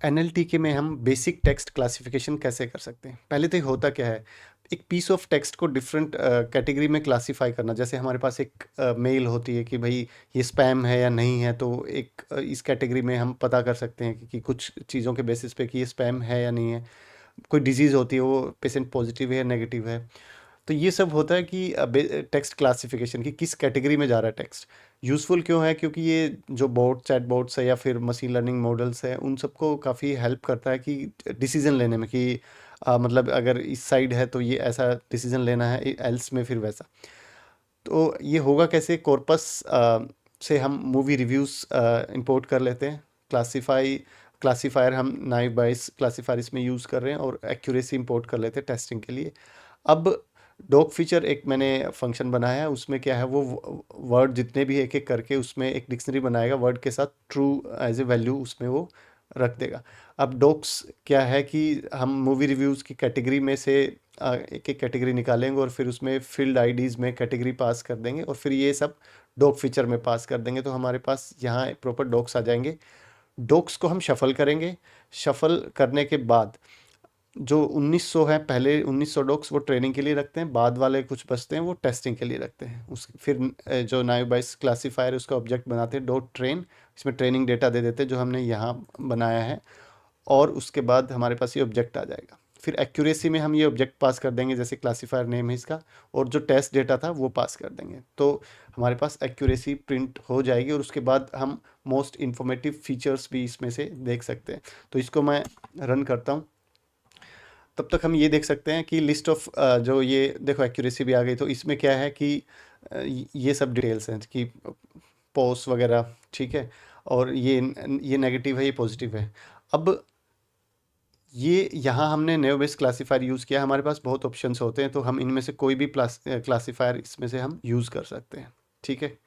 NLTK में हम basic text classification कैसे कर सकते हैं? पहले तो ये होता क्या है, एक पीस ऑफ टेक्स्ट को डिफरेंट कैटेगरी में क्लासिफाई करना। जैसे हमारे पास एक मेल होती है कि भाई ये स्पैम है या नहीं है, तो एक इस कैटेगरी में हम पता कर सकते हैं कि कुछ चीज़ों के बेसिस पे कि ये स्पैम है या नहीं है। कोई डिजीज़ होती है, वो पेशेंट पॉजिटिव है या नेगेटिव है। तो ये सब होता है कि टेक्स्ट क्लासिफिकेशन की किस कैटेगरी में जा रहा है टेक्स्ट। यूज़फुल क्यों है? क्योंकि ये जो चैट बोट्स है या फिर मशीन लर्निंग मॉडल्स है, उन सबको काफ़ी हेल्प करता है कि डिसीजन लेने में कि मतलब अगर इस साइड है तो ये ऐसा डिसीजन लेना है, एल्स में फिर वैसा। तो ये होगा कैसे? कॉर्पस से हम मूवी रिव्यूज़ इंपोर्ट कर लेते हैं। क्लासीफायर हम नाइव बाइस क्लासीफायर इसमें यूज़ कर रहे हैं, और एक्यूरेसी इंपोर्ट कर लेते हैं टेस्टिंग के लिए। अब डॉग फीचर एक मैंने फंक्शन बनाया है, उसमें क्या है, वो वर्ड जितने भी एक एक करके उसमें एक डिक्शनरी बनाएगा, वर्ड के साथ ट्रू एज ए वैल्यू उसमें वो रख देगा। अब डॉक्स क्या है कि हम मूवी रिव्यूज़ की कैटेगरी में से एक एक कैटेगरी निकालेंगे, और फिर उसमें फील्ड आईडीज़ में कैटेगरी पास कर देंगे, और फिर ये सब डॉग फीचर में पास कर देंगे, तो हमारे पास यहाँ प्रॉपर डॉक्स आ जाएंगे। डॉक्स को हम शफल करेंगे। शफल करने के बाद जो 1900 है, पहले 1900 डॉक्स वो ट्रेनिंग के लिए रखते हैं, बाद वाले कुछ बचते हैं वो टेस्टिंग के लिए रखते हैं। उस फिर जो नाइव बाइस क्लासीफायर उसका ऑब्जेक्ट बनाते हैं डॉट ट्रेन, इसमें ट्रेनिंग डेटा दे देते हैं जो हमने यहाँ बनाया है, और उसके बाद हमारे पास ये ऑब्जेक्ट आ जाएगा। फिर एक्यूरेसी में हम ये ऑब्जेक्ट पास कर देंगे, जैसे क्लासीफायर नेम है इसका, और जो टेस्ट डेटा था वो पास कर देंगे, तो हमारे पास एक्यूरेसी प्रिंट हो जाएगी, और उसके बाद हम मोस्ट इन्फॉर्मेटिव फीचर्स भी इसमें से देख सकते हैं। तो इसको मैं रन करता हूँ। तब तक हम ये देख सकते हैं कि लिस्ट ऑफ जो ये देखो एक्यूरेसी भी आ गई, तो इसमें क्या है कि ये सब डिटेल्स हैं कि पोस्ट वगैरह, ठीक है, और ये नेगेटिव है, ये पॉजिटिव है। अब ये यहाँ हमने नेव बेस क्लासीफायर यूज़ किया, हमारे पास बहुत ऑप्शंस होते हैं, तो हम इनमें से कोई भी क्लासीफायर इसमें से हम यूज़ कर सकते हैं, ठीक है।